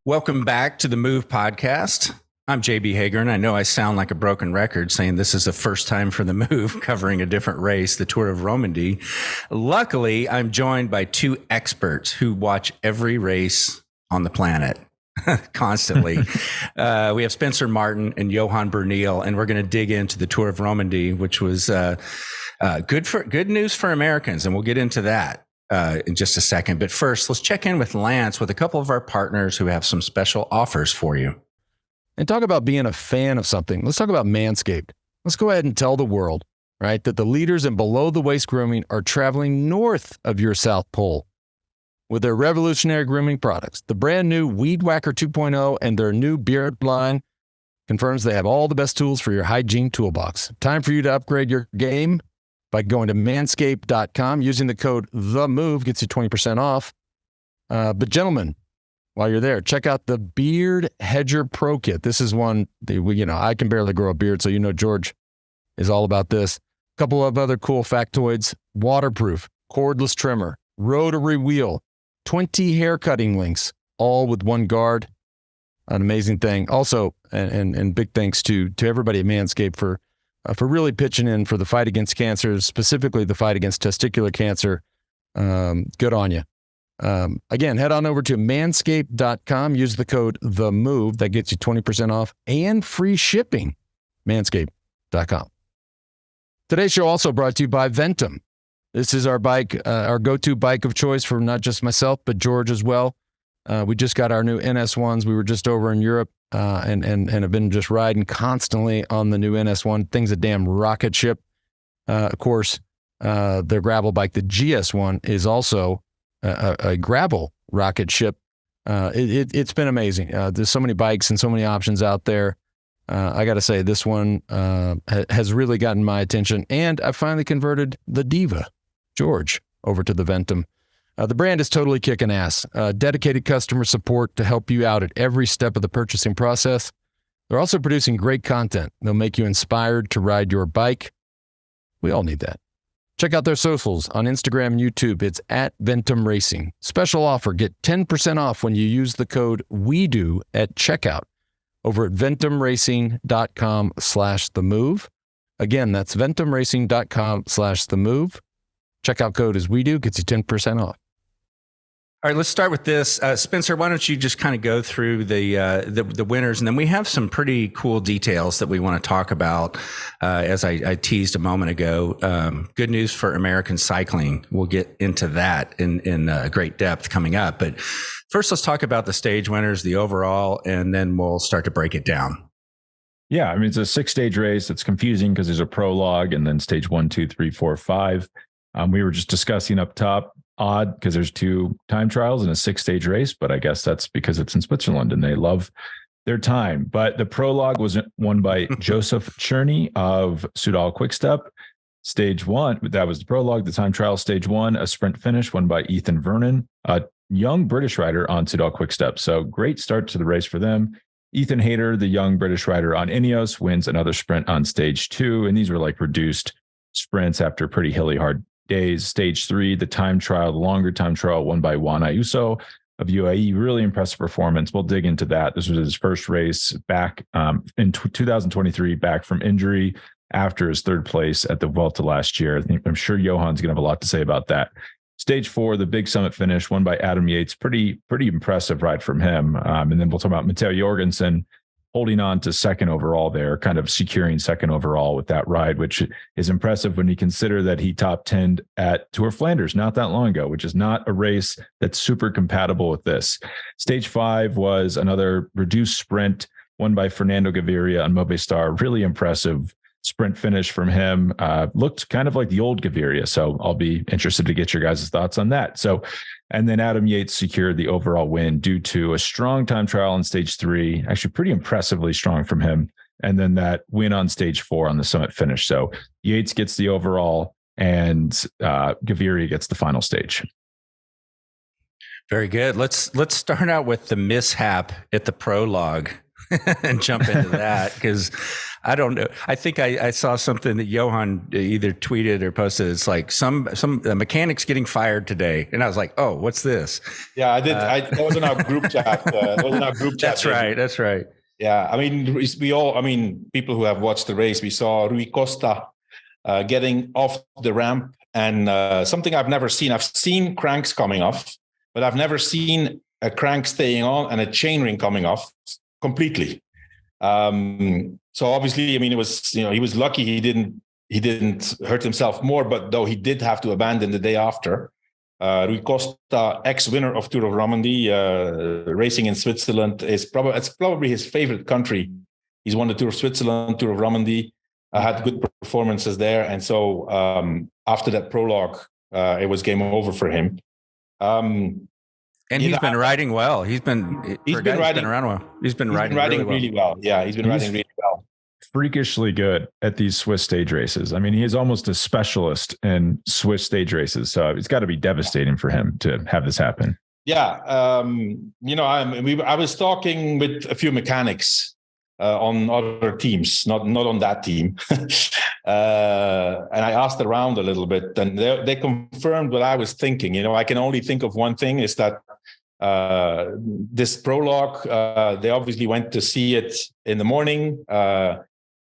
Welcome back to the Move podcast. I'm JB Hager, and I know I sound like a broken record saying this is the first time for the Move covering a different race, the Tour de Romandie. Luckily, I'm joined by two experts who watch every race on the planet constantly. We have Spencer Martin and Johan Bernal, and we're going to dig into the Tour of Romandie, which was good news for Americans, and we'll get into that in just a second. But first, let's check in with Lance with a couple of our partners who have some special offers for you. And talk about being a fan of something. Let's talk about Manscaped. Let's go ahead and tell the world, right, that the leaders in below-the-waist grooming are traveling north of your South Pole with their revolutionary grooming products. The brand new Weed Whacker 2.0 and their new beard line confirms they have all the best tools for your hygiene toolbox. Time for you to upgrade your game by going to manscaped.com. Using the code THEMOVE gets you 20% off. But gentlemen, while you're there, check out the Beard Hedger Pro Kit. This is one that I can barely grow a beard, so George is all about this. A couple of other cool factoids: waterproof, cordless trimmer, rotary wheel, 20 hair cutting links, all with one guard. An amazing thing. Also, and big thanks to everybody at Manscaped for really pitching in for the fight against cancer, specifically the fight against testicular cancer. Good on you. Again, head on over to manscaped.com. Use the code THEMOVE. That gets you 20% off and free shipping. Manscaped.com. Today's show also brought to you by Ventum. This is our bike, our go-to bike of choice for not just myself, but George as well. We just got our new NS1s. We were just over in Europe and have been just riding constantly on the new NS1. Thing's a damn rocket ship. Of course, their gravel bike, the GS1, is also a gravel rocket ship. It's been amazing. There's so many bikes and so many options out there. I got to say, this one has really gotten my attention, and I finally converted the Diva, George, over to the Ventum. The brand is totally kicking ass. Dedicated customer support to help you out at every step of the purchasing process. They're also producing great content. They'll make you inspired to ride your bike. We all need that. Check out their socials on Instagram and YouTube. It's at Ventum Racing. Special offer. Get 10% off when you use the code WEDO at checkout over at ventumracing.com/themove. Again, that's ventumracing.com/themove. Checkout code is WEDO, gets you 10% off. All right, let's start with this. Spencer, why don't you just kind of go through the winners, and then we have some pretty cool details that we want to talk about. As I teased a moment ago, good news for American cycling. We'll get into that in great depth coming up. But first, let's talk about the stage winners, the overall, and then we'll start to break it down. Yeah, I mean, it's a 6-stage race. It's confusing because there's a prologue and then stage 1, 2, 3, 4, 5. We were just discussing up top. Odd because there's 2 time trials in a 6-stage race, but I guess that's because it's in Switzerland and they love their time. But the prologue was won by Joseph Cherney of Soudal Quickstep. Stage 1, that was the prologue. The time trial, stage 1, a sprint finish won by Ethan Vernon, a young British rider on Soudal Quickstep. So great start to the race for them. Ethan Hayter, the young British rider on Ineos, wins another sprint on stage 2. And these were like reduced sprints after pretty hilly, hard days. Stage 3, the time trial, the longer time trial, won by Juan Ayuso of UAE. Really impressive performance. We'll dig into that. This was his first race back in 2023, back from injury after his 3rd place at the Vuelta last year. I'm sure Johan's going to have a lot to say about that. Stage 4, the big summit finish, won by Adam Yates. Pretty impressive ride from him. And then we'll talk about Matteo Jorgenson holding on to 2nd overall there, kind of securing 2nd overall with that ride, which is impressive when you consider that he top 10 at Tour of Flanders not that long ago, which is not a race that's super compatible with this. Stage 5 was another reduced sprint won by Fernando Gaviria on Movistar. Really impressive sprint finish from him. Looked kind of like the old Gaviria. So I'll be interested to get your guys' thoughts on that. And then Adam Yates secured the overall win due to a strong time trial on stage 3, actually pretty impressively strong from him. And then that win on stage 4 on the summit finish. So Yates gets the overall and Gaviria gets the final stage. Very good. Let's start out with the mishap at the prologue. and jump into that, because I don't know. I think I saw something that Johan either tweeted or posted. It's like some mechanics getting fired today, and I was like, "Oh, what's this?" Yeah, I did. That was in our group chat. That's right. That's right. Yeah, I mean, people who have watched the race, we saw Rui Costa getting off the ramp, and something I've never seen. I've seen cranks coming off, but I've never seen a crank staying on and a chainring coming off completely. So obviously, I mean, it was, he was lucky he didn't hurt himself more, but though he did have to abandon the day after. Rui Costa, ex-winner of Tour of Romandie, racing in Switzerland, it's probably his favorite country. He's won the Tour of Switzerland, Tour of Romandie, had good performances there, and so after that prologue, it was game over for him. And he's been riding well. He's been around well. He's been riding really well. Yeah, he's been riding really well. Freakishly good at these Swiss stage races. I mean, he is almost a specialist in Swiss stage races. So it's got to be devastating for him to have this happen. Yeah. I was talking with a few mechanics on other teams, not on that team. And I asked around a little bit, and they confirmed what I was thinking. I can only think of one thing, is that this prologue, they obviously went to see it in the morning.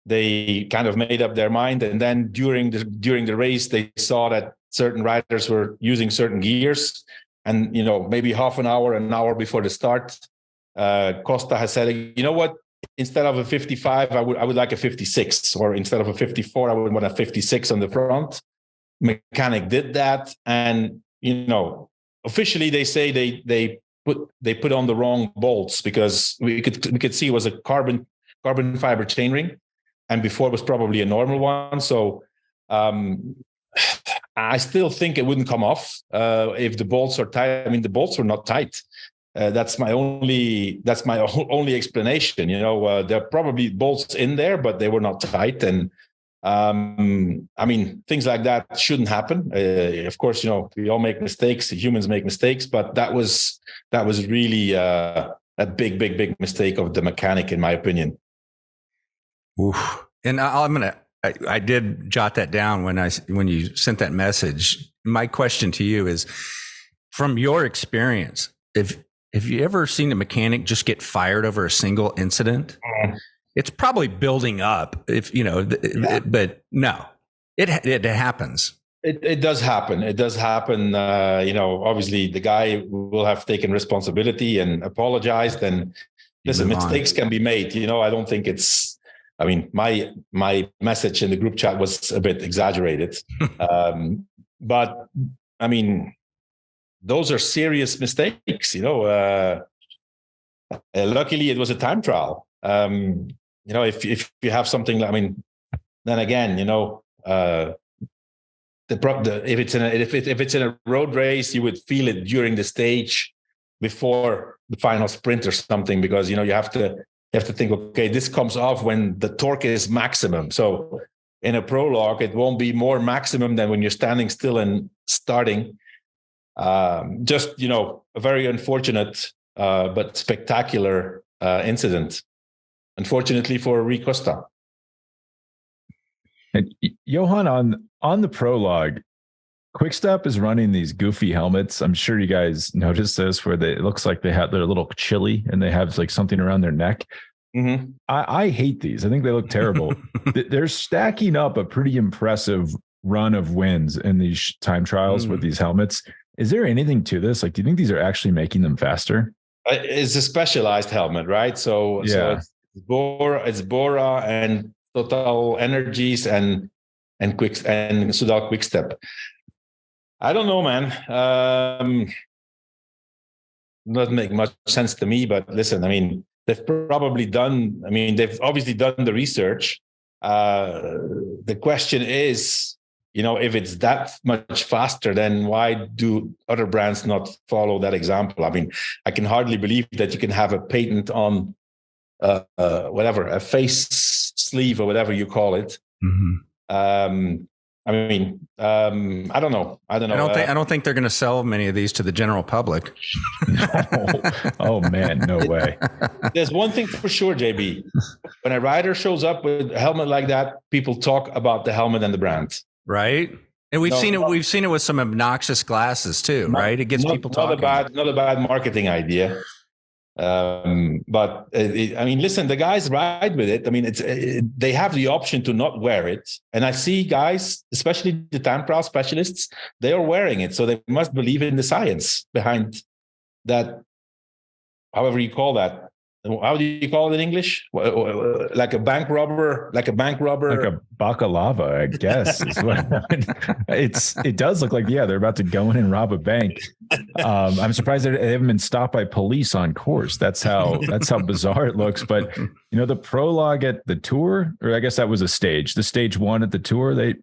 They kind of made up their mind, and then during the race, they saw that certain riders were using certain gears, and maybe half an hour before the start, Costa has said, "You know what? Instead of a 55, I would like a 56, or instead of a 54, I would want a 56 on the front." Mechanic did that, and officially they say they put on the wrong bolts, because we could see it was a carbon fiber chainring, and before it was probably a normal one. So I still think it wouldn't come off if the bolts are tight. I mean, the bolts were not tight. That's my only explanation. There are probably bolts in there, but they were not tight. And I mean, things like that shouldn't happen. Of course, we all make mistakes. Humans make mistakes, but that was really a big mistake of the mechanic, in my opinion. Oof. And I did jot that down when you sent that message. My question to you is, from your experience, have you ever seen a mechanic just get fired over a single incident? It's probably building up, but no, it happens. It does happen. It does happen. Obviously the guy will have taken responsibility and apologized, and listen, mistakes can be made. I don't think it's, I mean, my message in the group chat was a bit exaggerated. But I mean, those are serious mistakes, luckily it was a time trial. If you have something, I mean, then again, if it's in a road race, you would feel it during the stage before the final sprint or something, because you have to think, okay, this comes off when the torque is maximum. So in a prologue, it won't be more maximum than when you're standing still and starting. Just a very unfortunate but spectacular incident, unfortunately for Rui Costa. And Johan, on the prologue, Quickstep is running these goofy helmets. I'm sure you guys noticed this, where it looks like they're a little chilly and they have like something around their neck. Mm-hmm. I hate these. I think they look terrible. They're stacking up a pretty impressive run of wins in these time trials with these helmets. Is there anything to this? Like, do you think these are actually making them faster? It's a specialized helmet, right? So it's Bora and Total Energies and Soudal Quickstep. I don't know, man. Doesn't make much sense to me. But listen, I mean, they've obviously done the research. The question is, if it's that much faster, then why do other brands not follow that example? I mean, I can hardly believe that you can have a patent on a face sleeve or whatever you call it. Mm-hmm. I mean, I don't know. I don't think they're going to sell many of these to the general public. No. Oh man, no way. There's one thing for sure, JB. When a rider shows up with a helmet like that, people talk about the helmet and the brand. Right. And we've seen it. We've seen it with some obnoxious glasses too, right? It gets people talking. Not a bad marketing idea. But I mean, listen, the guys ride with it. I mean, they have the option to not wear it. And I see guys, especially the time trial specialists, they are wearing it. So they must believe in the science behind that, however you call that. How do you call it in English? Like a bank robber, like a baklava, I guess. Is what it does look like. Yeah, they're about to go in and rob a bank. I'm surprised they haven't been stopped by police on course. That's how bizarre it looks. But the prologue at the Tour, or I guess that was a stage. The stage one at the Tour,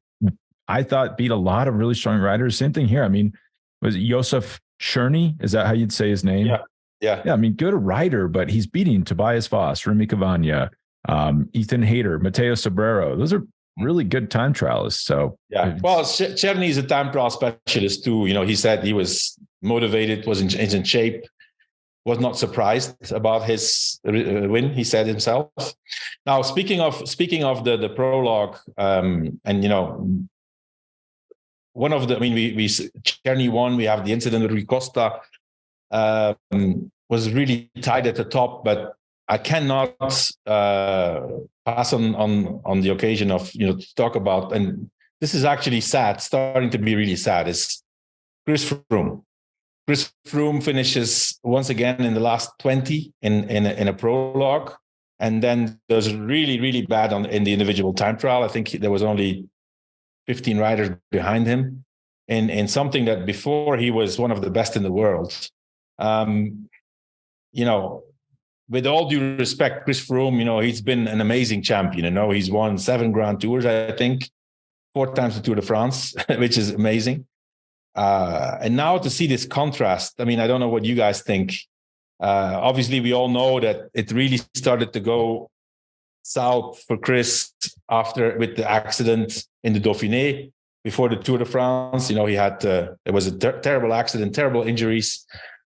I thought beat a lot of really strong riders. Same thing here. I mean, was it Josef Czerny? Is that how you'd say his name? Yeah. I mean, good rider, but he's beating Tobias Voss, Remy Cavagna, Ethan Hayter, Matteo Sobrero. Those are really good time trialists. So well, Czerny is a time trial specialist too. He said he was motivated, was in shape, was not surprised about his win. He said himself. Now, speaking of the prologue, and one of the, I mean, we Czerny won. We have the incident with Rui Costa. Was really tight at the top, but I cannot pass on the occasion of to talk about, and this is actually sad, starting to be really sad, is Chris Froome. Chris Froome finishes once again in the last 20 in a prologue, and then does really, really bad in the individual time trial. I think there was only 15 riders behind him in something that before he was one of the best in the world. With all due respect, Chris Froome, he's been an amazing champion. He's won 7 Grand Tours, I think, 4 times the Tour de France, which is amazing. And now to see this contrast, I mean, I don't know what you guys think. Obviously, we all know that it really started to go south for Chris with the accident in the Dauphiné before the Tour de France. He had it was a terrible accident, terrible injuries.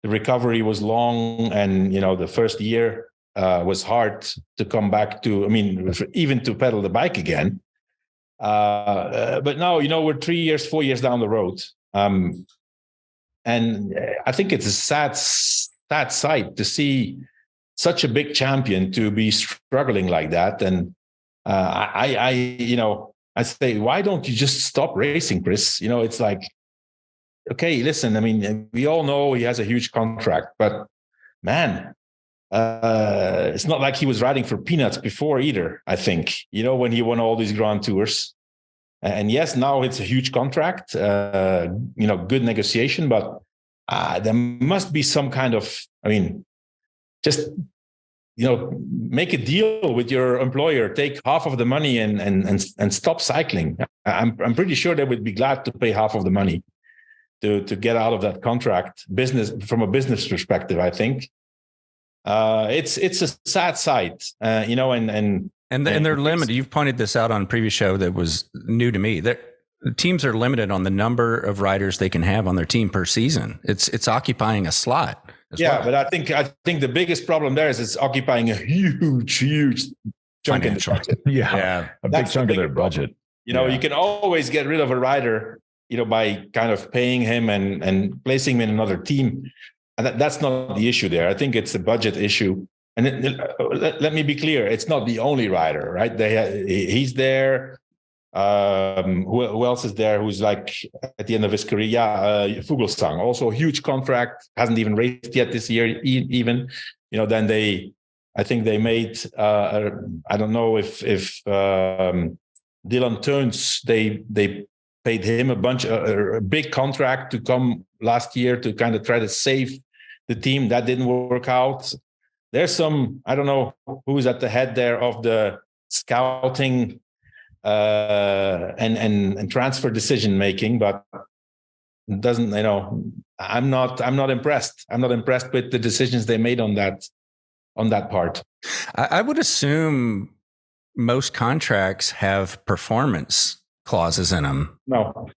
The recovery was long, and the first year was hard to come back to. I mean, even to pedal the bike again. But now we're 3 years, 4 years down the road, and I think it's a sad sight to see such a big champion to be struggling like that. And I say, why don't you just stop racing, Chris? It's like, okay, listen, I mean, we all know he has a huge contract, but man, it's not like he was riding for peanuts before either, I think, when he won all these Grand Tours. And yes, now it's a huge contract, good negotiation, but there must be some kind of, I mean, just, make a deal with your employer, take half of the money and stop cycling. I'm pretty sure they would be glad to pay half of the money to get out of that contract from a business perspective. I think it's a sad sight, and they're limited. You've pointed this out on a previous show that was new to me. The teams are limited on the number of riders they can have on their team per season. It's occupying a slot. Well. But I think the biggest problem there is it's occupying a huge chunk in the budget. Yeah, a big chunk of their budget. You can always get rid of a rider, by kind of paying him and placing him in another team. And that's not the issue there. I think it's the budget issue. And let me be clear, it's not the only rider, right? He's there. Who else is there who's like at the end of his career? Fuglsang, also a huge contract, hasn't even raced yet this year even. Then I think they made, I don't know if Dylan Teuns, they paid him a big contract to come last year to kind of try to save the team. That didn't work out. There's I don't know who's at the head there of the scouting and transfer decision making, but doesn't, I'm not impressed. I'm not impressed with the decisions they made on that part. I would assume most contracts have performance clauses in them. No.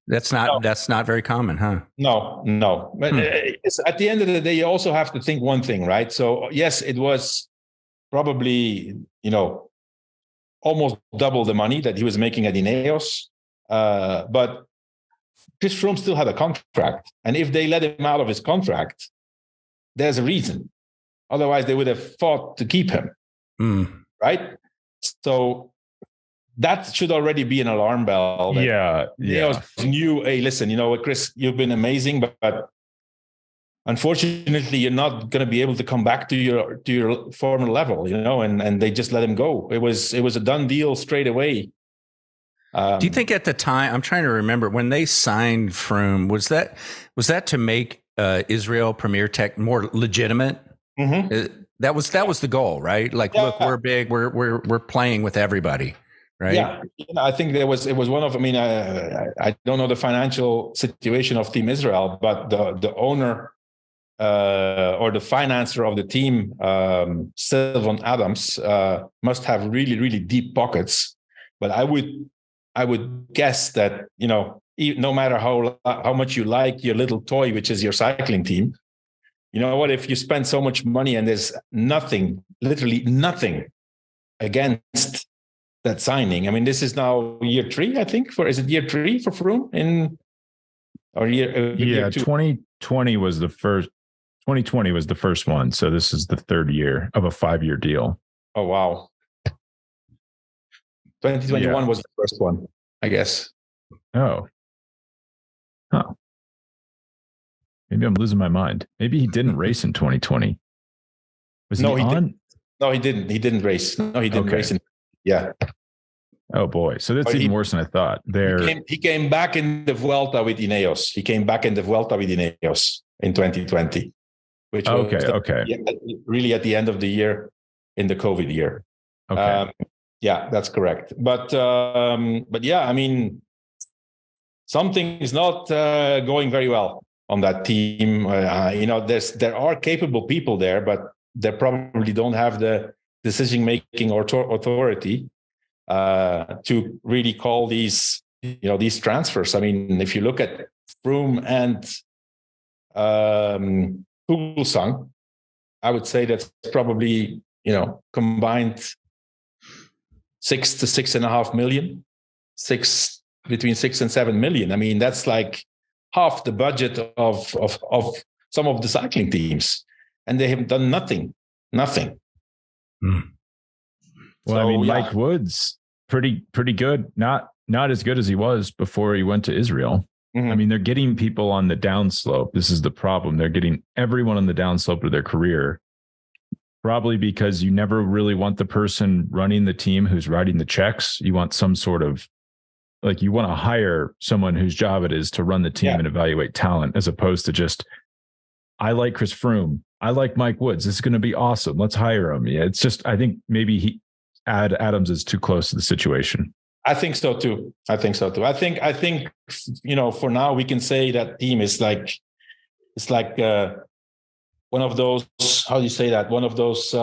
That's not very common, huh? No. But it's, at the end of the day, you also have to think one thing, right? So yes, it was probably, almost double the money that he was making at Ineos. But Chris Froome still had a contract. And if they let him out of his contract, there's a reason. Otherwise, they would have fought to keep him. Right? So that should already be an alarm bell. Ineos knew, hey, listen, you know what, Chris, you've been amazing, but unfortunately, you're not going to be able to come back to your former level, and they just let him go. It was a done deal straight away. Do you think at the time, I'm trying to remember, when they signed Froome, was that to make Israel Premier Tech more legitimate? Mm-hmm. That was the goal, right? Like, look, we're big, we're playing with everybody, right? Yeah, I think it was one of. I mean, I don't know the financial situation of Team Israel, but the owner or the financer of the team, Sylvan Adams, must have really, really deep pockets. But I would guess that, no matter how much you like your little toy, which is your cycling team, you know what, if you spend so much money and there's nothing, literally nothing against that signing. I mean, this is now year 3, I think. Is it year 3 for Froome year 2? 2020 was the first. 2020 was the first one, so this is the third year of a 5-year deal. Oh wow! 2021 was the first one, I guess. Oh, huh. Maybe I'm losing my mind. Maybe he didn't race in 2020. Was he on? No, he didn't. He didn't race. No, he didn't race. Yeah. Oh boy, so that's even worse than I thought. He came back in the Vuelta with Ineos. In 2020, which was really at the end of the year, in the COVID year. Okay. Yeah, that's correct. But yeah, I mean, something is not going very well on that team. There are capable people there, but they probably don't have the decision-making or authority to really call these transfers. I mean, if you look at Froome and Fuglsang, I would say that's probably, combined 6 to 6.5 million, between 6 and 7 million. I mean, that's like half the budget of some of the cycling teams, and they have done nothing. Well, so, I mean, Mike Woods, pretty good. Not as good as he was before he went to Israel. Mm-hmm. I mean, they're getting people on the downslope. This is the problem. They're getting everyone on the downslope of their career, probably because you never really want the person running the team who's writing the checks. You want some sort of, like, you want to hire someone whose job it is to run the team and evaluate talent, as opposed to just, I like Chris Froome, I like Mike Woods, this is going to be awesome, let's hire him. Yeah, it's just, I think maybe Adams is too close to the situation. I think so too. I think, for now we can say that team is like, it's like one of those, how do you say that? One of those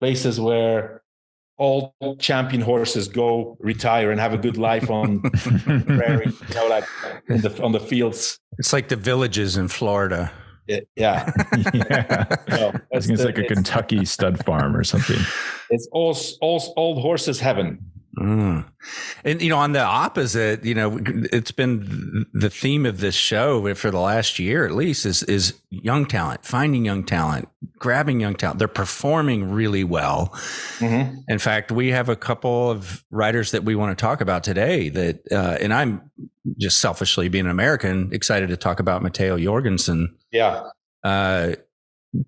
places where all champion horses go retire and have a good life on prairie, like on the fields. It's like the villages in Florida. Yeah. I think it's like a Kentucky stud farm or something. It's all old horses heaven. And, on the opposite, it's been the theme of this show for the last year, at least, is young talent, finding young talent, grabbing young talent. They're performing really well. Mm-hmm. In fact, we have a couple of riders that we want to talk about today that, and I'm just selfishly, being an American, excited to talk about Matteo Jorgenson. Yeah.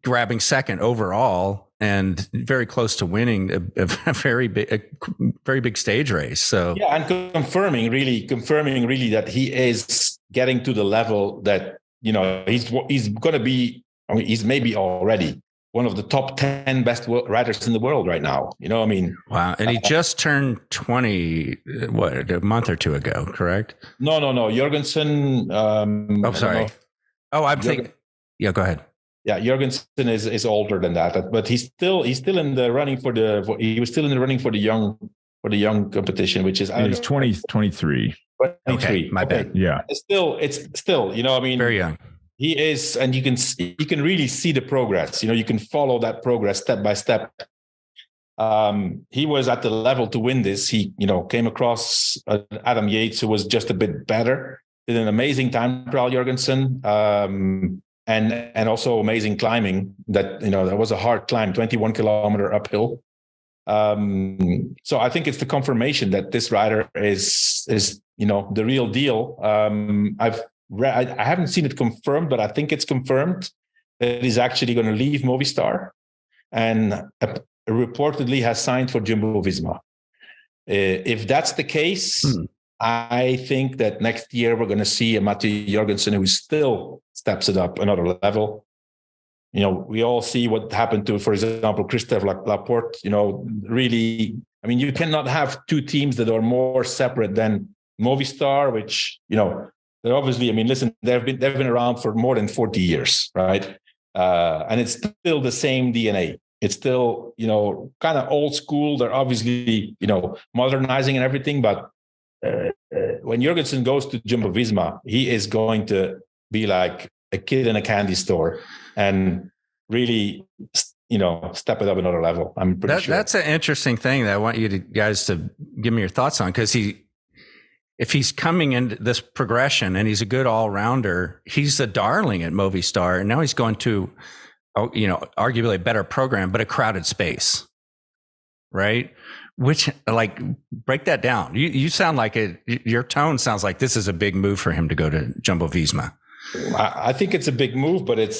Grabbing second overall and very close to winning a very big stage race. So yeah, and confirming really that he is getting to the level that he's going to be. I mean, he's maybe already one of the top 10 best riders in the world right now. Wow, and he just turned 20. What, a month or two ago? Correct? No. Jorgenson. Sorry. I'm thinking. Yeah, go ahead. Yeah, Jorgenson is older than that, but he's still in the running for he was still in the running for the young for the young competition, which is He's 23. 23. Okay, my bad. Yeah. It's still, you know, I mean, Very young. he is, and you can really see the progress. You know, you can follow that progress step by step. He was at the level to win this. He, you know, came across Adam Yates, who was just a bit better. Did an amazing time trial, Jorgenson, and also amazing climbing. That, you know, that was a hard climb, 21 kilometer uphill. So I think it's the confirmation that this rider is you know, the real deal. I haven't seen it confirmed, but I think it's confirmed that he's actually going to leave Movistar, and reportedly has signed for Jumbo-Visma. If that's the case, I think that next year we're going to see a Matteo Jorgenson who still steps it up another level. You know, we all see what happened to, for example, Christophe Laporte. You know, really, I mean, you cannot have two teams that are more separate than Movistar, which, you know, they're obviously, I mean, listen, they've been around for more than 40 years, right? And it's still the same DNA. It's still, you know, kind of old school. They're obviously, you know, modernizing and everything. But when Jorgenson goes to Jumbo-Visma, he is going to be like a kid in a candy store and really, you know, step it up another level. I'm pretty sure. That's an interesting thing that I want you guys to give me your thoughts on, because if he's coming into this progression and he's a good all-rounder, he's a darling at Movistar, and now he's going to, you know, arguably a better program, but a crowded space, right? Which, like, break that down. You sound like your tone sounds like this is a big move for him to go to Jumbo-Visma. I think it's a big move, but it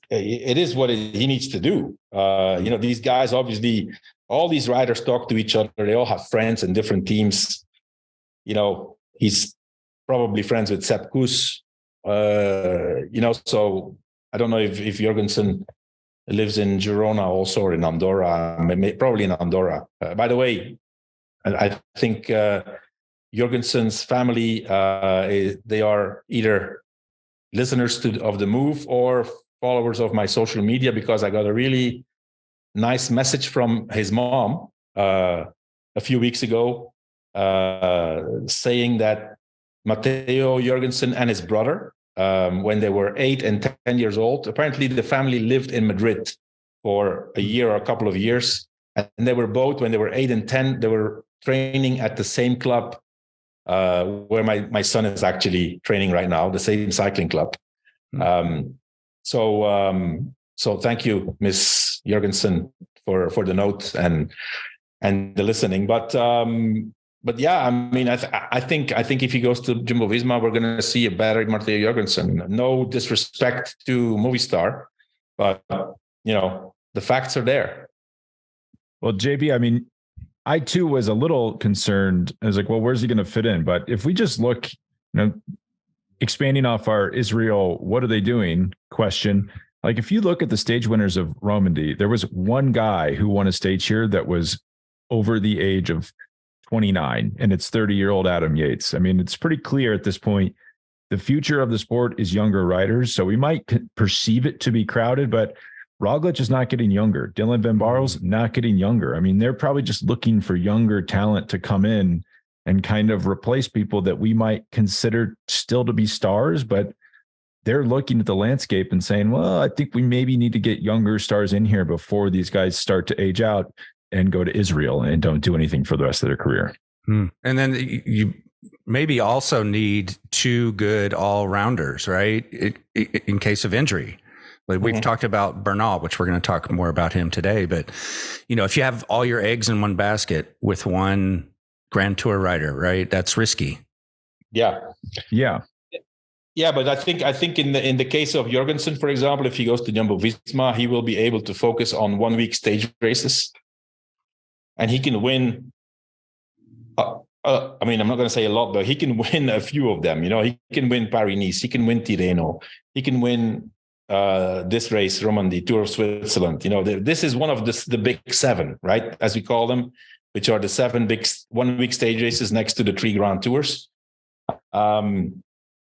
is what he needs to do. You know, these guys, obviously, all these riders talk to each other. They all have friends in different teams. You know, he's probably friends with Sepp Kuss. You know, so I don't know if Jorgenson lives in Girona also, or in Andorra, probably in Andorra. By the way, I think Jorgenson's family, they are either listeners of the move or followers of my social media, because I got a really nice message from his mom a few weeks ago saying that Matteo Jorgenson and his brother, when they were 8 and 10 years old, apparently the family lived in Madrid for a year or a couple of years. And they were both, when they were 8 and 10, they were training at the same club where my son is actually training right now, the same cycling club. So thank you, Miss Jorgenson, for the note and the listening. But yeah, I mean, I think if he goes to Jumbo-Visma, we're going to see a better Matteo Jorgenson. No disrespect to Movistar, but you know, the facts are there. Well, JB, I mean, I too was a little concerned. I was like, well, where's he going to fit in? But if we just look, you know, expanding off our Israel, what are they doing question? Like, if you look at the stage winners of Romandie, there was one guy who won a stage here that was over the age of 29, and it's 30-year-old Adam Yates. I mean, it's pretty clear at this point, the future of the sport is younger riders. So we might perceive it to be crowded, but Roglic is not getting younger. Dylan Van Baarle's not getting younger. I mean, they're probably just looking for younger talent to come in and kind of replace people that we might consider still to be stars, but they're looking at the landscape and saying, well, I think we maybe need to get younger stars in here before these guys start to age out and go to Israel and don't do anything for the rest of their career. And then you maybe also need two good all-rounders, right? In case of injury. Like we've talked about Bernal, which we're going to talk more about him today. But, you know, if you have all your eggs in one basket with one Grand Tour rider, right, that's risky. Yeah. Yeah. Yeah, but I think in the case of Jorgenson, for example, if he goes to Jumbo-Visma, he will be able to focus on 1 week stage races, and he can win. I mean, I'm not going to say a lot, but he can win a few of them. You know, he can win Paris-Nice, he can win Tirreno, he can win this race, Romandie, Tour of Switzerland. You know, this is one of the big seven, right, as we call them, which are the 7 big 1 week stage races next to the 3 Grand Tours.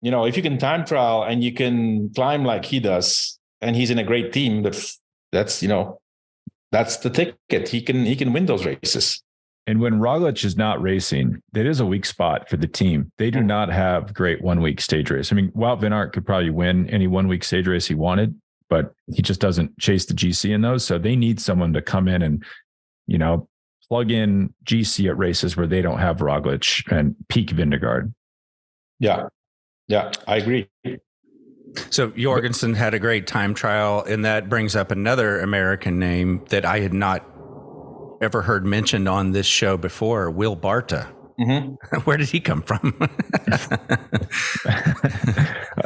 You know, if you can time trial and you can climb like he does, and he's in a great team, that's you know, that's the ticket. He can win those races. And when Roglic is not racing, that is a weak spot for the team. They do not have great 1 week stage race. I mean, Wout van Aert could probably win any 1 week stage race he wanted, but he just doesn't chase the GC in those. So they need someone to come in and, plug in GC at races where they don't have Roglic and peak Vingegaard. Yeah, I agree. So Jorgenson had a great time trial, and that brings up another American name that I had not ever heard mentioned on this show before, Will Barta. Mm-hmm. Where did he come from?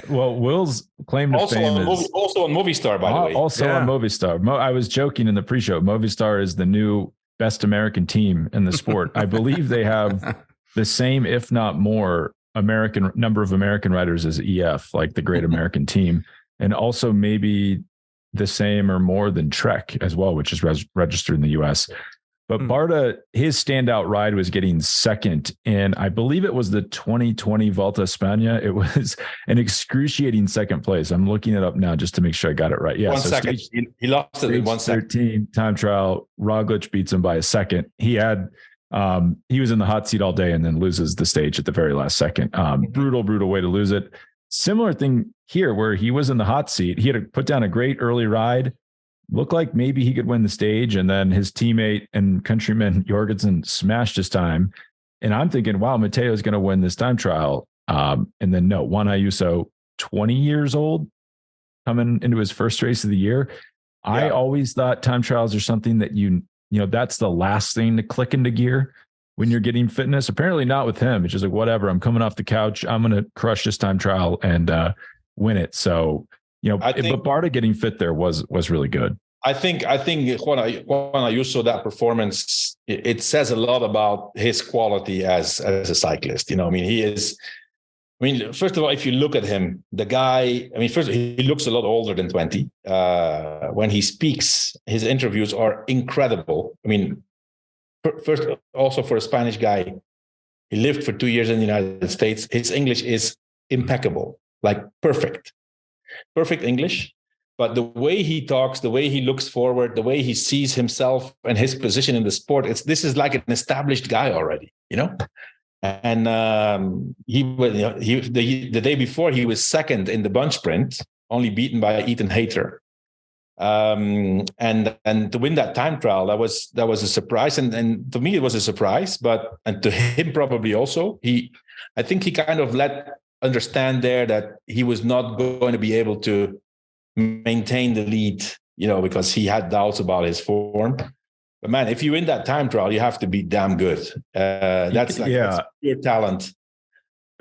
Well, Will's claim to fame is also on Movistar, by the way. Also on Movistar. I was joking in the pre-show. Movistar is the new best American team in the sport. I believe they have the same, if not more, number of American riders as EF, like the Great American Team, and also maybe the same or more than Trek as well, which is registered in the US. But Barta, his standout ride was getting second in, I believe it was the 2020 Volta a España. It was an excruciating second place. I'm looking it up now just to make sure I got it right. Yeah, 1 second. He lost it in 1 second. 13 time trial. Roglic beats him by a second. He was in the hot seat all day and then loses the stage at the very last second. Brutal way to lose it. Similar thing here where he was in the hot seat. He had to put down a great early ride. Looked like maybe he could win the stage, and then his teammate and countryman Jorgenson smashed his time. And I'm thinking, wow, Matteo is going to win this time trial. And then no, Juan Ayuso, 20 years old, coming into his first race of the year. Yeah. I always thought time trials are something that that's the last thing to click into gear when you're getting fitness. Apparently not with him. It's just like, whatever, I'm coming off the couch. I'm going to crush this time trial and win it. So, but Barta getting fit there was really good. I think Juan Ayuso, that performance, it says a lot about his quality as a cyclist. He is. First of all, if you look at him, the guy. First he looks a lot older than 20. When he speaks, his interviews are incredible. First, also for a Spanish guy, he lived for 2 years in the United States. His English is impeccable, like perfect English. But the way he talks, the way he looks forward, the way he sees himself and his position in the sport, this is like an established guy already, And the day before he was second in the bunch sprint, only beaten by Ethan Hayter. And to win that time trial, that was a surprise, and to me it was a surprise, and to him probably also. I think he kind of understand there that he was not going to be able to maintain the lead, because he had doubts about his form. But man, if you win that time trial, you have to be damn good. That's pure talent.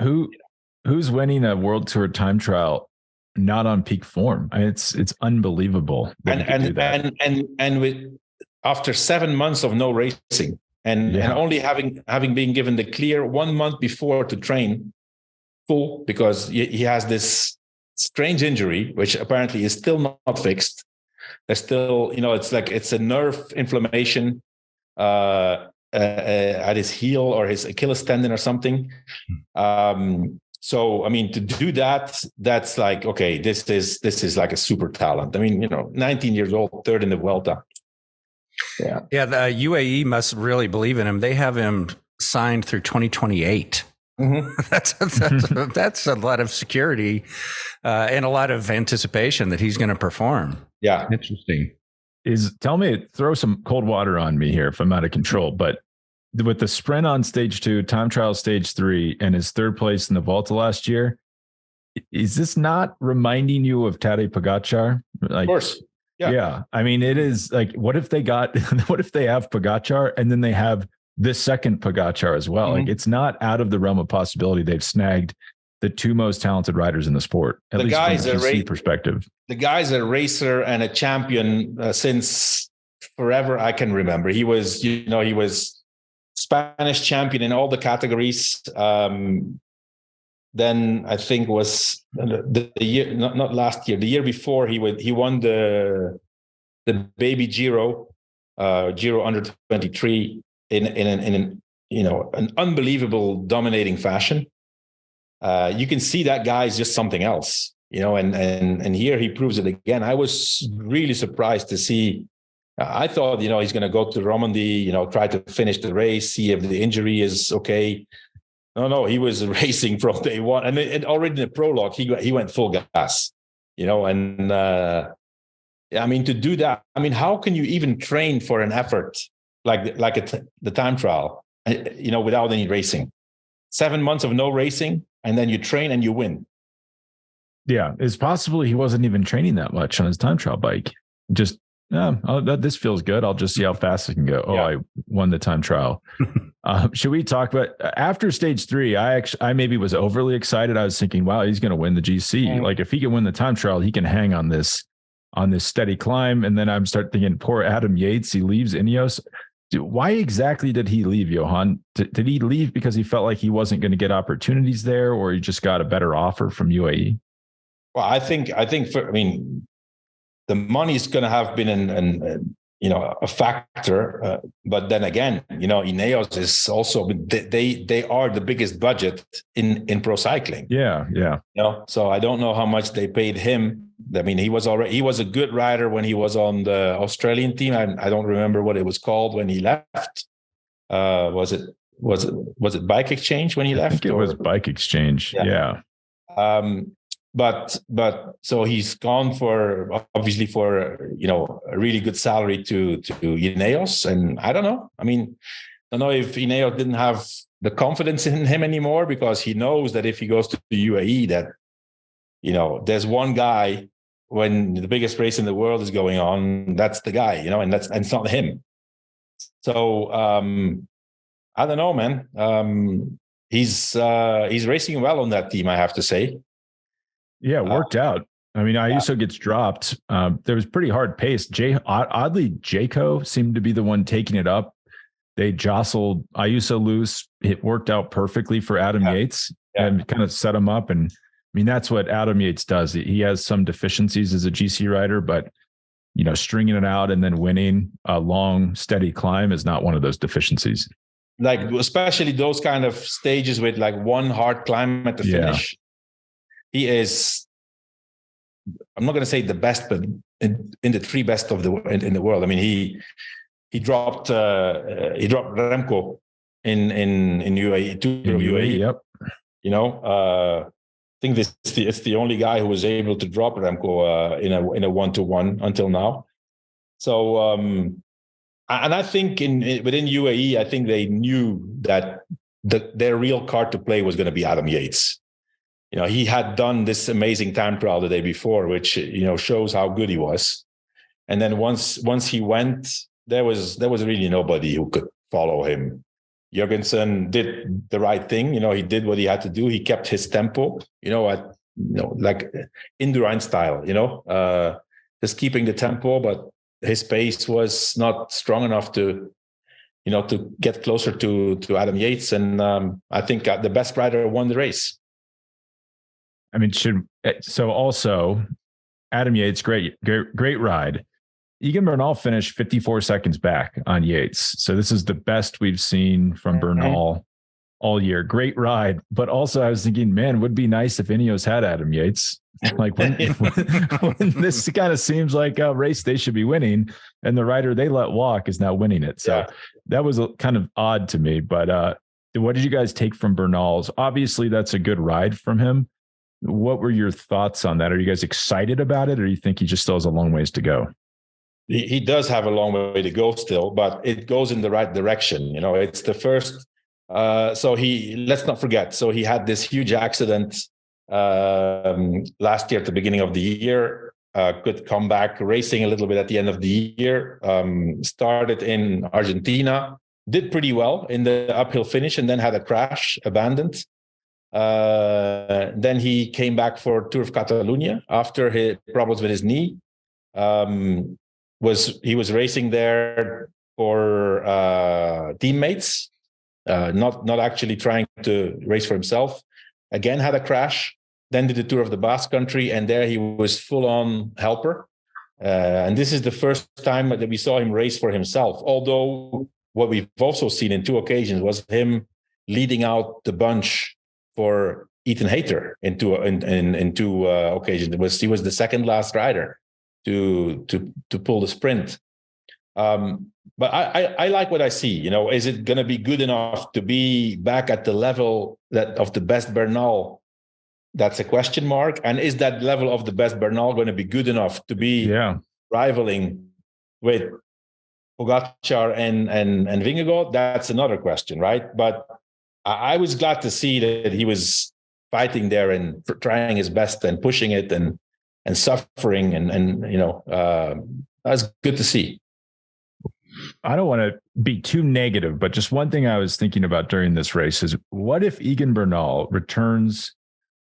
Who's winning a World Tour time trial not on peak form? It's unbelievable. And with after 7 months of no racing and only having been given the clear 1 month before to train full, because he has this strange injury, which apparently is still not fixed. There's still, it's a nerve inflammation at his heel or his Achilles tendon or something. So, to do that, that's like, okay, this is like a super talent. 19 years old, third in the Vuelta. Yeah. Yeah. The UAE must really believe in him. They have him signed through 2028. Mm-hmm. That's a lot of security and a lot of anticipation that he's going to perform. Yeah. Interesting. Throw some cold water on me here if I'm out of control, but with the sprint on stage 2, time trial stage 3, and his third place in the Volta last year, is this not reminding you of Tadej Pagachar? Of course. Yeah. It is like, what if they have Pagachar and then they have this second Pagachar as well? Mm-hmm. Like, it's not out of the realm of possibility. They've snagged the two most talented riders in the sport, at least from a GC perspective. The guy's a racer and a champion since forever I can remember. He was Spanish champion in all the categories. Then I think was the year, not last year, the year before he won the baby Giro under 23 in an unbelievable dominating fashion. You can see that guy is just something else, and here he proves it again. I was really surprised to see I thought, he's going to go to Romandie, try to finish the race, see if the injury is okay. No, he was racing from day one, and already in the prologue, he went full gas, and to do that, how can you even train for an effort like the time trial, without any racing? 7 months of no racing, and then you train and you win. Yeah, it's possible he wasn't even training that much on his time trial bike. Just, this feels good. I'll just see how fast I can go. I won the time trial. Should we talk about after stage 3? I maybe was overly excited. I was thinking, wow, he's going to win the GC. Like if he can win the time trial, he can hang on this steady climb. And then I'm start thinking, poor Adam Yates, he leaves Ineos. Why exactly did he leave, Johan? Did he leave because he felt like he wasn't going to get opportunities there, or he just got a better offer from UAE? Well, I think the money is going to have been a factor, but then again, Ineos is also, they are the biggest budget in pro cycling. Yeah. So I don't know how much they paid him. He was a good rider when he was on the Australian team. I don't remember what it was called when he left. Was it Bike Exchange when he left? I think it was Bike Exchange. Yeah. But so he's gone for a really good salary to Ineos, and I don't know. I don't know if Ineos didn't have the confidence in him anymore, because he knows that if he goes to the UAE, that there's one guy when the biggest race in the world is going on. That's the guy, and it's not him. So I don't know, man. He's racing well on that team, I have to say. Yeah, it worked out. Ayuso gets dropped. There was pretty hard pace. Oddly, Jayco seemed to be the one taking it up. They jostled Ayuso loose. It worked out perfectly for Adam Yates and kind of set him up. And that's what Adam Yates does. He has some deficiencies as a GC rider, but stringing it out and then winning a long, steady climb is not one of those deficiencies. Like especially those kind of stages with like one hard climb at the finish. He is, I'm not going to say the best, but in the 3 best of in the world. He dropped Remco in UAE, Tour of UAE. Yep. I think it's the only guy who was able to drop Remco in a 1-to-1 until now. So and I think within UAE, I think they knew that their real card to play was going to be Adam Yates. He had done this amazing time trial the day before, which, shows how good he was. And then once he went, there was really nobody who could follow him. Jorgenson did the right thing. He did what he had to do. He kept his tempo, like Indurain style, just keeping the tempo, but his pace was not strong enough to get closer to Adam Yates. And I think the best rider won the race. So also Adam Yates, great ride. Egan Bernal finished 54 seconds back on Yates. So this is the best we've seen from Bernal all year. Great ride. But also I was thinking, man, would be nice if Ineos had Adam Yates. Like when this kind of seems like a race they should be winning, and the rider they let walk is now winning it. So that was kind of odd to me. But what did you guys take from Bernal's? Obviously, that's a good ride from him. What were your thoughts on that? Are you guys excited about it, or do you think he just still has a long ways to go? He does have a long way to go still, but it goes in the right direction. It's the first. So let's not forget. So he had this huge accident last year at the beginning of the year. Could come back racing a little bit at the end of the year. Started in Argentina, did pretty well in the uphill finish, and then had a crash, abandoned. Then he came back for Tour of Catalonia after his problems with his knee. He was racing there for teammates, not actually trying to race for himself. Again, had a crash. Then did the Tour of the Basque Country, and there he was full-on helper. And this is the first time that we saw him race for himself. Although what we've also seen in 2 occasions was him leading out the bunch for Ethan Hayter in two occasions. He was the second last rider to pull the sprint. But I like what I see. You know, is it going to be good enough to be back at the level of the best Bernal? That's a question mark. And is that level of the best Bernal going to be good enough to be rivaling with Pagachar and Vingegaard? That's another question, right? But I was glad to see that he was fighting there and trying his best and pushing it and suffering and that's good to see. I don't want to be too negative, but just one thing I was thinking about during this race is, what if Egan Bernal returns?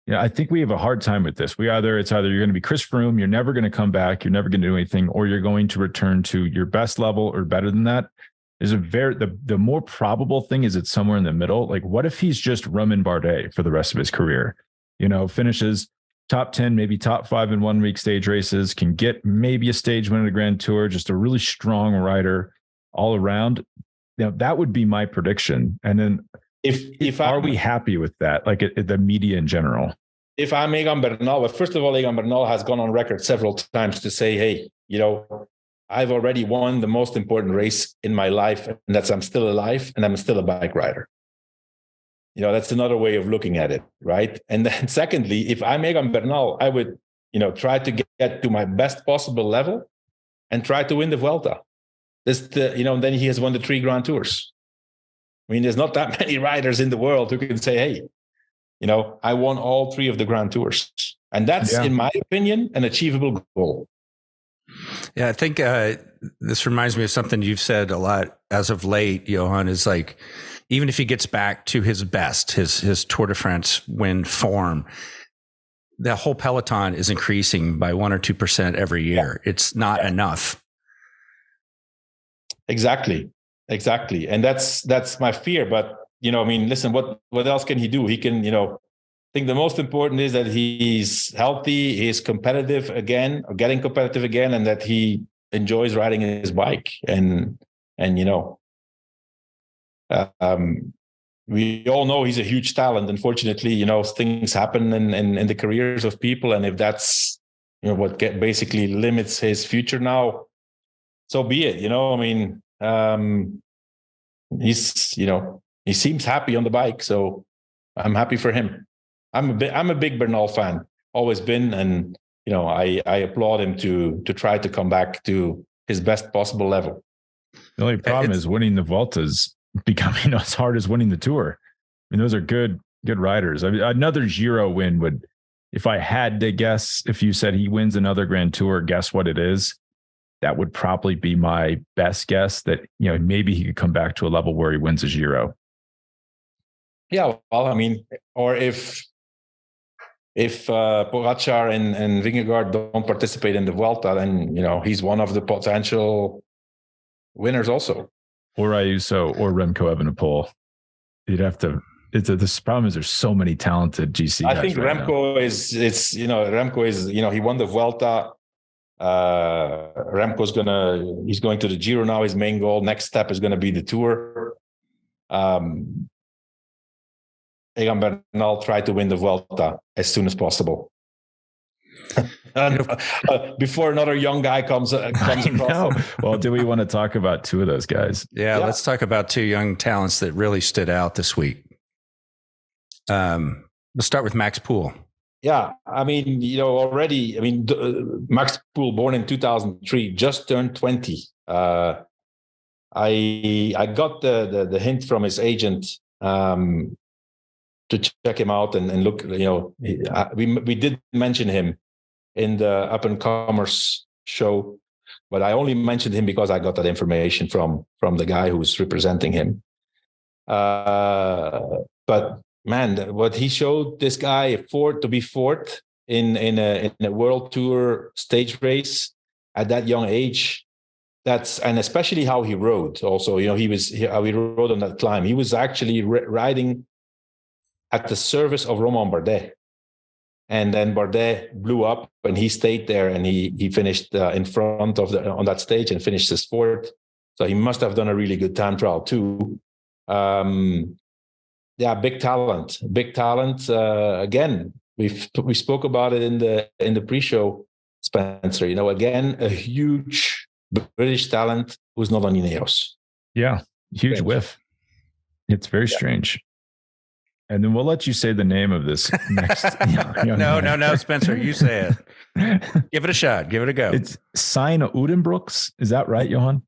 You know, I think we have a hard time with this. It's either you're going to be Chris Froome, you're never going to come back, you're never going to do anything, or you're going to return to your best level or better than that. Is the more probable thing is it's somewhere in the middle. Like, what if he's just Romain Bardet for the rest of his career? You know, finishes top 10, maybe top 5 in 1 week stage races, can get maybe a stage win at a Grand Tour, just a really strong rider all around. Now, that would be my prediction. And then are we happy with that? Like the media in general? If I'm Egan Bernal, but first of all, Egan Bernal has gone on record several times to say, hey, you know, I've already won the most important race in my life, and that's I'm still alive and I'm still a bike rider. You know, that's another way of looking at it, right? And then secondly, if I'm Egan Bernal, I would, try to get to my best possible level and try to win the Vuelta. Then he has won the 3 Grand Tours. I mean, there's not that many riders in the world who can say, hey, I won all 3 of the Grand Tours. And that's, in my opinion, an achievable goal. Yeah, I think this reminds me of something you've said a lot as of late, Johan, is like, even if he gets back to his best, his Tour de France win form, the whole peloton is increasing by 1 or 2% every year. It's not enough. Exactly. And that's my fear. But, listen, what else can he do? He can, I think the most important is that he's healthy, he's competitive again, or getting competitive again, and that he enjoys riding his bike. And we all know he's a huge talent. Unfortunately, things happen in the careers of people. And if that's, what basically limits his future now, so be it. He seems happy on the bike. So I'm happy for him. I'm a big Bernal fan, always been, and I applaud him to try to come back to his best possible level. The only problem is winning the Vuelta is becoming as hard as winning the Tour. I mean, those are good riders. I mean, another Giro win would, if I had to guess, if you said he wins another Grand Tour, guess what it is? That would probably be my best guess, that maybe he could come back to a level where he wins a Giro. Yeah, well, I mean, or if Pagachar and Vingegaard don't participate in the Vuelta, then he's one of the potential winners also. Or Ayuso or Remco Evenepoel. You'd have to. This problem is there's so many talented GC guys. I think right Remco now. Remco is he won the Vuelta. Remco's he's going to the Giro now. His main goal, next step is going to be the Tour. Egan Bernal try to win the Vuelta as soon as possible. Before another young guy comes across. Well, do we want to talk about 2 of those guys? Yeah, let's talk about 2 young talents that really stood out this week. Let's start with Max Poole. Yeah, I mean, Max Poole, born in 2003, just turned 20. I got the hint from his agent to check him out and look. We did mention him in the Up and Comers show, but I only mentioned him because I got that information from the guy who's representing him. But man, what he showed this guy to be fourth in a World Tour stage race at that young age, and especially how he rode. Also, how he rode on that climb. He was actually riding at the service of Romain Bardet. And then Bardet blew up and he stayed there, and he finished in front on that stage and finished his 4th. So he must have done a really good time trial too. Big talent. Again, we spoke about it in the pre-show, Spencer. Again, a huge British talent who's not on Ineos. Yeah, huge Strange. whiff. It's very strange. And then we'll let you say the name of this next. No, Spencer, you say it. Give it a shot. Give it a go. It's Sine Udenbrooks. Is that right, Johan?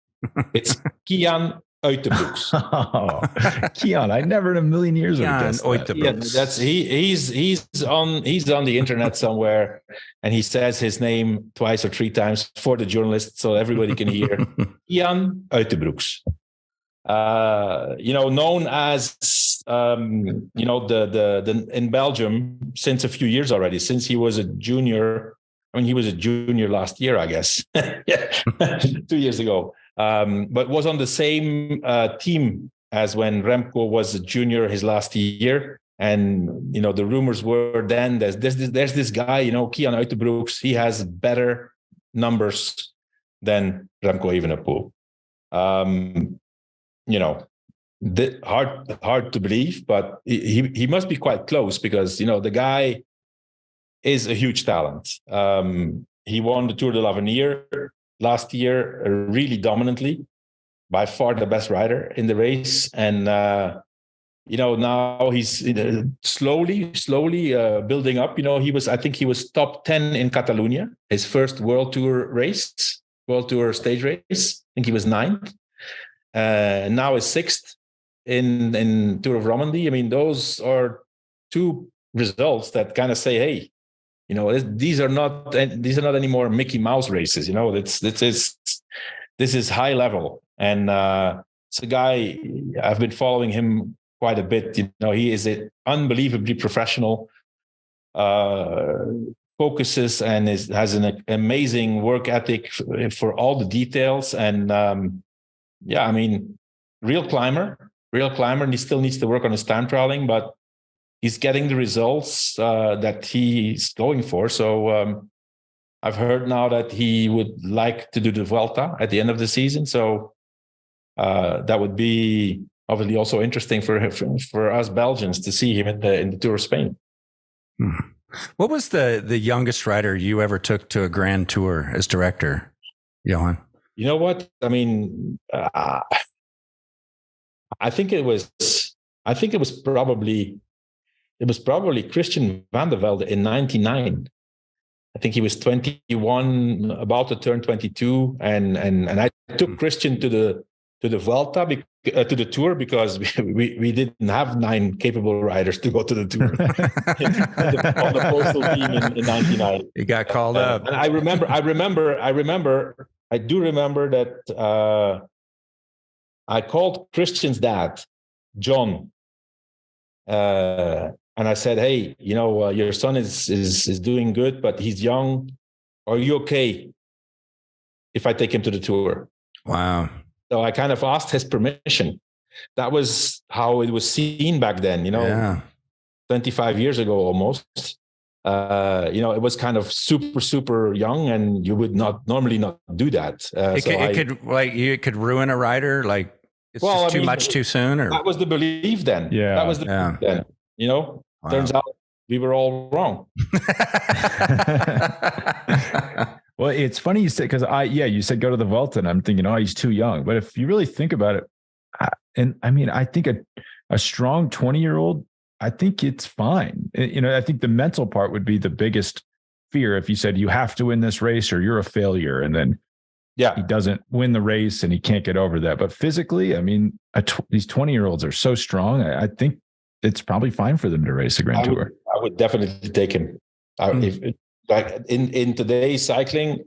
It's Kian Uitenbroeks. Oh, Kian, I never in a million years would have guessed that. Yeah, that's he's on the internet somewhere, and he says his name twice or three times for the journalists, so everybody can hear. Kian Uitenbroeks. Known as the in Belgium since a few years already, since he was a junior. I mean, he was a junior last year, I guess, 2 years ago. But was on the same team as when Remco was a junior his last year. And, the rumors were then there's this guy, Kian Uitenbroeks, he has better numbers than Remco Evenepoel. Hard to believe, but he must be quite close because, the guy is a huge talent. He won the Tour de l'Avenir last year really dominantly, by far the best rider in the race. And, now he's slowly building up. I think he was top 10 in Catalonia, his first World Tour stage race. I think he was 9th. Now is 6th in Tour of Romandie. I mean, those are two results that kind of say, hey, these are not anymore Mickey Mouse races. This is high level, and it's a guy I've been following him quite a bit. He is an unbelievably professional, focuses and has an amazing work ethic for all the details. And real climber, and he still needs to work on his time trialing, but he's getting the results that he's going for. So I've heard now that he would like to do the Vuelta at the end of the season. So that would be obviously also interesting for us Belgians to see him in the Tour of Spain. What was the youngest rider you ever took to a Grand Tour as director, Johan? You know what? I mean, I think it was probably Christian van der Velde in 99. I think he was 21, about to turn 22, and I took Christian to the Vuelta, to the Tour, because we didn't have 9 capable riders to go to the Tour on the postal team in 99. He got called up, and I do remember that I called Christian's dad, John. And I said, hey, your son is doing good, but he's young. Are you okay if I take him to the Tour? Wow. So I kind of asked his permission. That was how it was seen back then, 25 years ago almost. It was kind of super, super young, and you would normally not do that. It could ruin a rider. Like, it's just too much too soon. Or that was the belief then. Yeah. That was the belief then. Wow. Turns out we were all wrong. Well, it's funny you said, because you said go to the Vuelta, and I'm thinking, he's too young. But if you really think about it, I think a strong 20-year-old, I think it's fine. I think the mental part would be the biggest fear if you said you have to win this race or you're a failure, and then he doesn't win the race and he can't get over that. But physically, these 20-year-olds are so strong. I think it's probably fine for them to race a Grand Tour. I would definitely take him. If in today's cycling,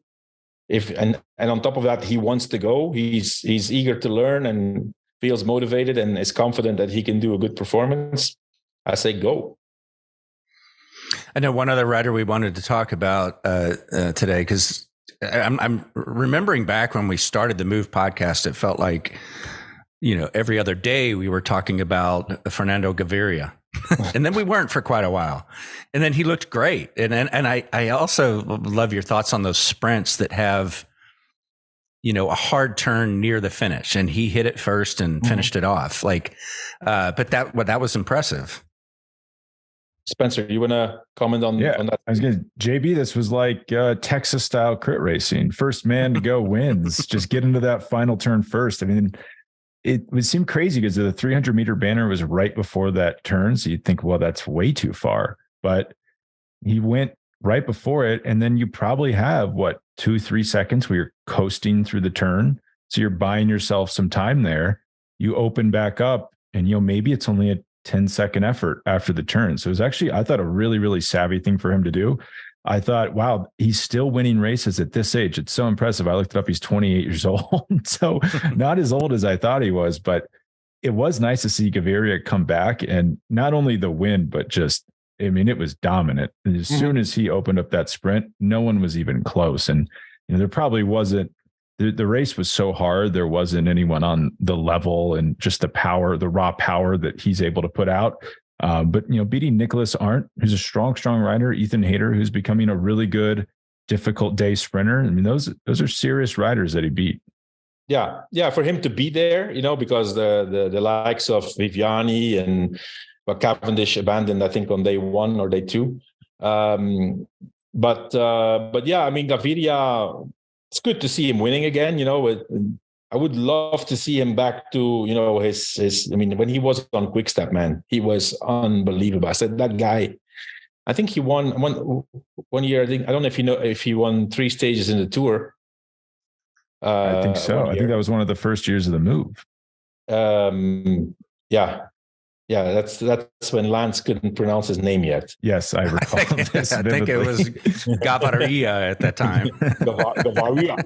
and on top of that, he wants to go. He's eager to learn and feels motivated and is confident that he can do a good performance. I say go. I know one other rider we wanted to talk about today, because I'm remembering back when we started the Move podcast, it felt like, every other day we were talking about Fernando Gaviria. And then we weren't for quite a while. And then he looked great. And I also love your thoughts on those sprints that have, a hard turn near the finish, and he hit it first and finished it off. But that was impressive. Spencer, you want to comment on that? I was going to, JB, this was like Texas style crit racing. First man to go wins. Just get into that final turn first. I mean, it would seem crazy because the 300-meter banner was right before that turn. So you'd think, well, that's way too far. But he went right before it. And then you probably have, 2-3 seconds where you're coasting through the turn. So you're buying yourself some time there. You open back up and, maybe it's only a 10-second effort after the turn. So it was actually, I thought, a really, really savvy thing for him to do. I thought, wow, he's still winning races at this age. It's so impressive. I looked it up. He's 28 years old. So not as old as I thought he was, but it was nice to see Gaviria come back, and not only the win, but just, it was dominant. As soon as he opened up that sprint, no one was even close. And, there probably wasn't, the race was so hard. There wasn't anyone on the level and just the power, the raw power that he's able to put out. But beating Nicholas Arndt, who's a strong rider, Ethan Hayter, who's becoming a really good, difficult day sprinter. Those are serious riders that he beat. Yeah. For him to be there, because the likes of Viviani and Cavendish abandoned, I think, on day 1 or day 2. But yeah, Gaviria, it's good to see him winning again. I would love to see him back to, his when he was on Quick Step, man, he was unbelievable. I said, that guy, I think he won one year. I don't know if he won 3 stages in the Tour. I think so. I think that was one of the first years of the move. Yeah, that's when Lance couldn't pronounce his name yet. Yes, I recall. I think it was Gaviria at that time. Gaviria.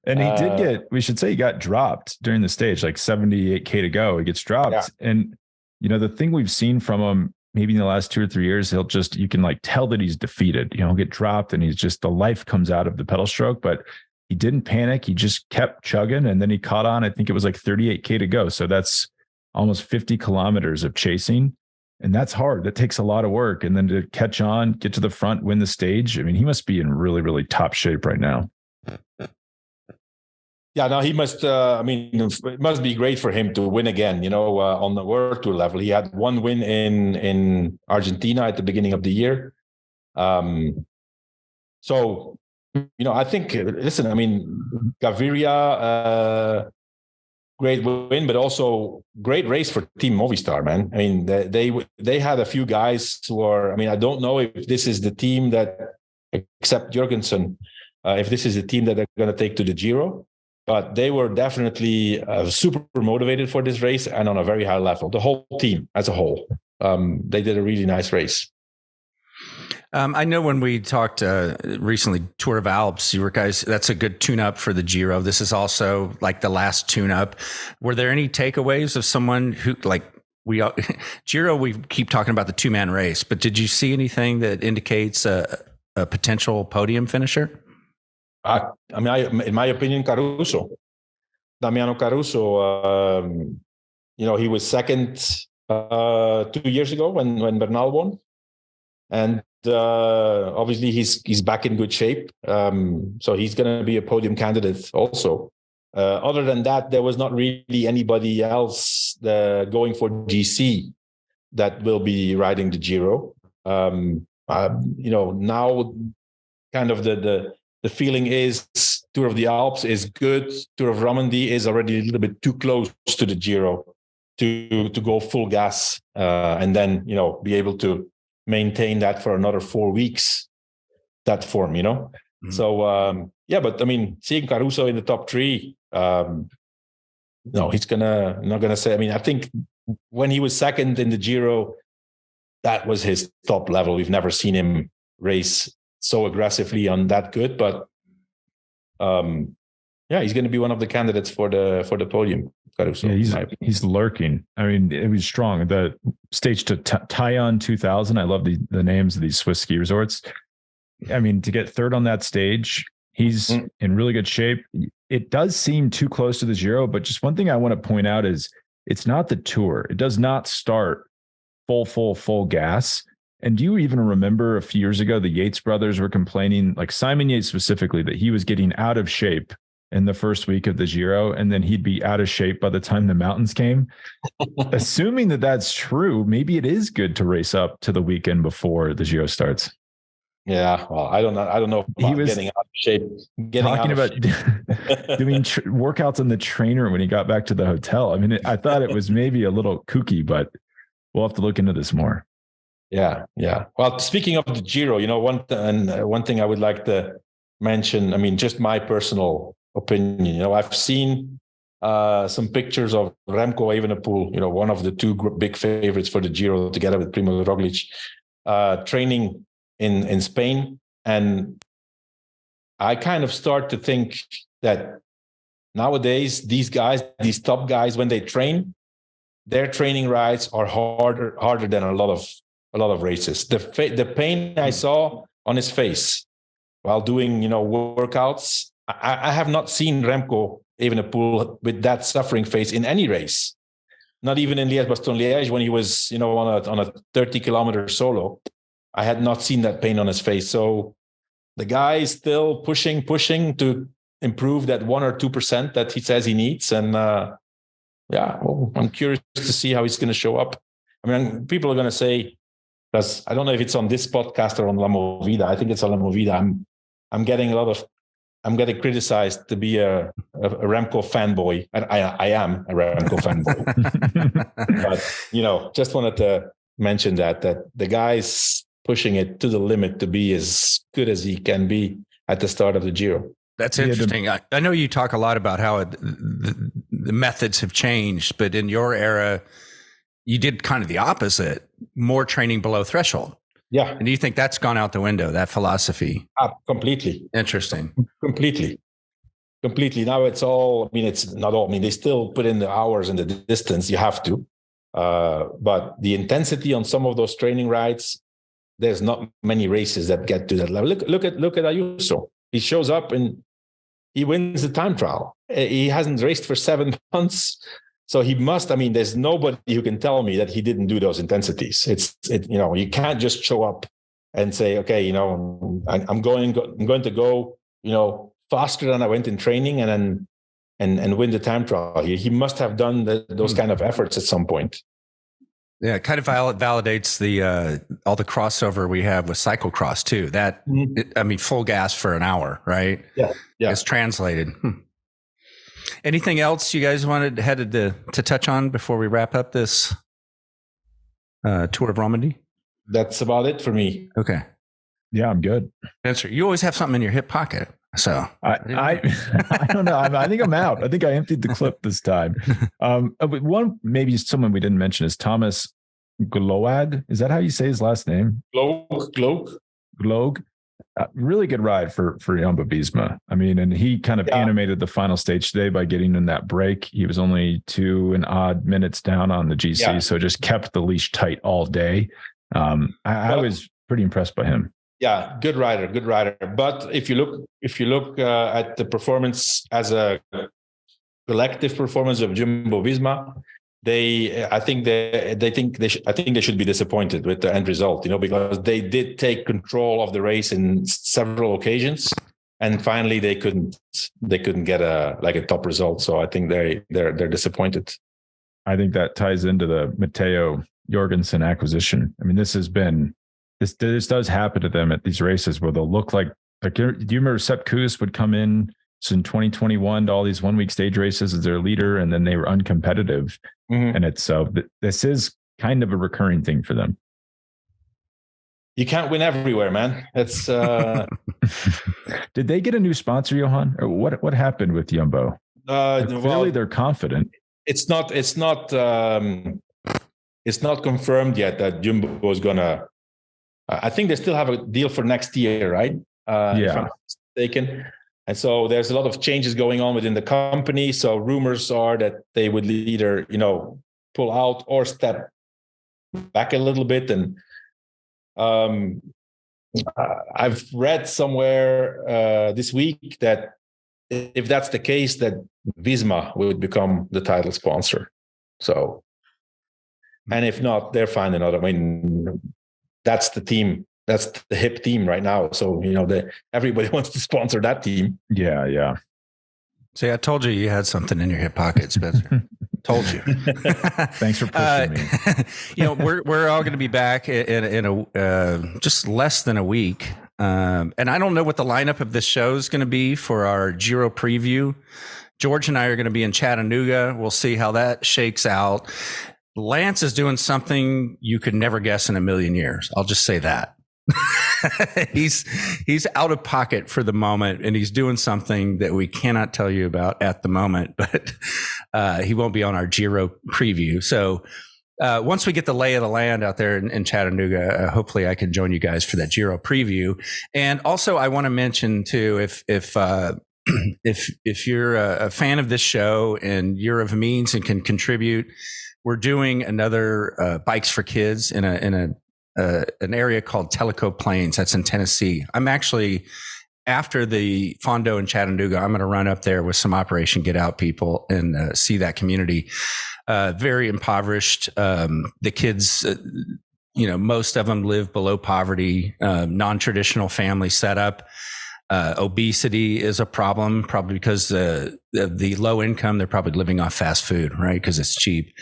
And he did we should say he got dropped during the stage, like 78K to go. He gets dropped. Yeah. And, the thing we've seen from him, maybe in the last 2 or 3 years, you can tell that he's defeated. He'll get dropped and he's just, the life comes out of the pedal stroke, but he didn't panic. He just kept chugging, and then he caught on. I think it was like 38K to go. So that's almost 50 kilometers of chasing. And that's hard. That takes a lot of work. And then to catch on, get to the front, win the stage. He must be in really, really top shape right now. Yeah, no, he must, it must be great for him to win again, on the World Tour level. He had 1 win in Argentina at the beginning of the year. So, I think, listen, Gaviria, great win, but also great race for Team Movistar, man. They had a few guys who are, I don't know if this is the team that, except Jorgenson, if this is the team that they're going to take to the Giro, but they were definitely super motivated for this race and on a very high level. The whole team as a whole, they did a really nice race. I know when we talked recently, Tour of Alps, you were guys, that's a good tune-up for the Giro. This is also like the last tune-up. Were there any takeaways of someone who, Giro, we keep talking about the 2-man race, but did you see anything that indicates a potential podium finisher? In my opinion, Caruso. Damiano Caruso, he was second 2 years ago when Bernal won. And obviously he's back in good shape. So he's going to be a podium candidate also. Other than that, there was not really anybody else going for GC that will be riding the Giro. Now kind of the feeling is Tour of the Alps is good. Tour of Romandie is already a little bit too close to the Giro to go full gas and then, be able to maintain that for another 4 weeks, that form, Mm-hmm. So, but seeing Caruso in the top 3, no, he's not gonna say, I think when he was second in the Giro, that was his top level. We've never seen him race so aggressively on that good, but he's going to be one of the candidates for the podium. Caruso, he's lurking. It was strong. The stage to Tyon 2000. I love the names of these Swiss ski resorts. To get third on that stage, he's in really good shape. It does seem too close to the Giro, but just one thing I want to point out is it's not the Tour. It does not start full gas. And do you even remember a few years ago, the Yates brothers were complaining, like Simon Yates specifically, that he was getting out of shape in the first week of the Giro, and then he'd be out of shape by the time the mountains came. Assuming that that's true, maybe it is good to race up to the weekend before the Giro starts. Yeah, well, I don't know about He was getting out of shape. Talking about doing workouts in the trainer when he got back to the hotel. I mean, I thought it was maybe a little kooky, but we'll have to look into this more. Yeah. Well, speaking of the Giro, one thing I would like to mention, I mean, just my personal opinion, I've seen some pictures of Remco Evenepoel, one of the two big favorites for the Giro, together with Primož Roglič, training in Spain. And I kind of start to think that nowadays these top guys, when they train, their training rides are harder than a lot of races. The pain I saw on his face while doing, workouts, I have not seen Remco Evenepoel with that suffering face in any race. Not even in Liège-Bastogne-Liège when he was, on a 30-kilometer solo. I had not seen that pain on his face. So the guy is still pushing to improve that 1 or 2% that he says he needs. And I'm curious to see how he's going to show up. I mean, people are going to say, because I don't know if it's on this podcast or on La Movida. I think it's on La Movida. I'm getting criticized to be a Remco fanboy. I am a Remco fanboy. But, just wanted to mention that the guy's pushing it to the limit to be as good as he can be at the start of the Giro. That's interesting. I know you talk a lot about how the methods have changed, but in your era, you did kind of the opposite, more training below threshold. Yeah. And do you think that's gone out the window, that philosophy? Completely. Interesting. Completely. Now it's all, it's not all, they still put in the hours and the distance, you have to. But the intensity on some of those training rides, there's not many races that get to that level. Look at Ayuso. He shows up and he wins the time trial. He hasn't raced for 7 months. So he must, there's nobody who can tell me that he didn't do those intensities. You can't just show up and say, okay, I'm going to go, faster than I went in training and win the time trial. He must have done those kind of efforts at some point. Yeah, it kind of validates all the crossover we have with cyclocross too. That full gas for an hour, right? Yeah. It's translated. Anything else you guys headed to touch on before we wrap up this Tour of Romandie? That's about it for me. Okay. Yeah, I'm good. Spencer, you always have something in your hip pocket. So I don't know. I think I'm out. I think I emptied the clip this time. One, maybe someone we didn't mention is Thomas Gloag. Is that how you say his last name? Gloag. Really good ride for Jumbo-Visma. And he kind of animated the final stage today by getting in that break. He was only 2 and odd minutes down on the GC, so just kept the leash tight all day. I was pretty impressed by him. Yeah, good rider. But if you look at the performance as a collective performance of Jumbo-Visma, I think they should be disappointed with the end result. Because they did take control of the race in several occasions, and finally they couldn't get a top result. So I think they're disappointed. I think that ties into the Matteo Jorgenson acquisition. This does happen to them at these races where they'll look like do you remember Sepp Kuss would come in in 2021 to all these 1 week stage races as their leader, and then they were uncompetitive. And this is kind of a recurring thing for them. You can't win everywhere, man. It's Did they get a new sponsor, Johan? Or what happened with Jumbo? Clearly they're confident. It's not confirmed yet that Jumbo is gonna. I think they still have a deal for next year, right? If I'm not mistaken. And so there's a lot of changes going on within the company. So rumors are that they would either, pull out or step back a little bit. And I've read somewhere this week that if that's the case, that Visma would become the title sponsor. So, and if not, they're fine another. That's the team. That's the hip team right now. So, everybody wants to sponsor that team. Yeah. See, I told you had something in your hip pocket, Spencer. Told you. Thanks for pushing me. We're all going to be back in a just less than a week. And I don't know what the lineup of this show is going to be for our Giro preview. George and I are going to be in Chattanooga. We'll see how that shakes out. Lance is doing something you could never guess in a million years. I'll just say that. He's out of pocket for the moment, and he's doing something that we cannot tell you about at the moment, but he won't be on our Giro preview. So once we get the lay of the land out there in Chattanooga, hopefully I can join you guys for that Giro preview. And also I want to mention too, if you're a fan of this show and you're of means and can contribute, we're doing another Bikes for Kids in an area called Tellico Plains. That's in Tennessee. I'm actually, after the Fondo in Chattanooga, I'm going to run up there with some Operation Get Out people and see that community. Very impoverished. The kids, most of them live below poverty, non-traditional family setup. Obesity is a problem, probably because the low income, they're probably living off fast food, right? Because it's cheap.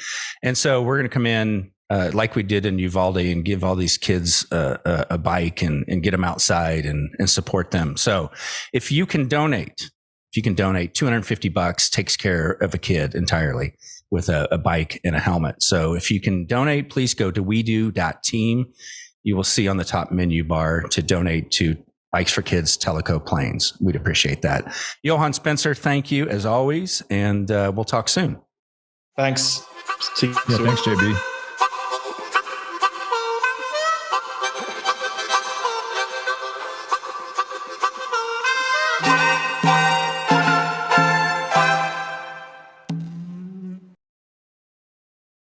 And so we're going to come in like we did in Uvalde and give all these kids a bike and get them outside and support them. So if you can donate, $250 takes care of a kid entirely with a bike and a helmet. So if you can donate, please go to wedo.team. You will see on the top menu bar to donate to Bikes for Kids, Tellico Plains. We'd appreciate that. Johan, Spencer, thank you as always. And we'll talk soon. Thanks. See you soon. Thanks, JB.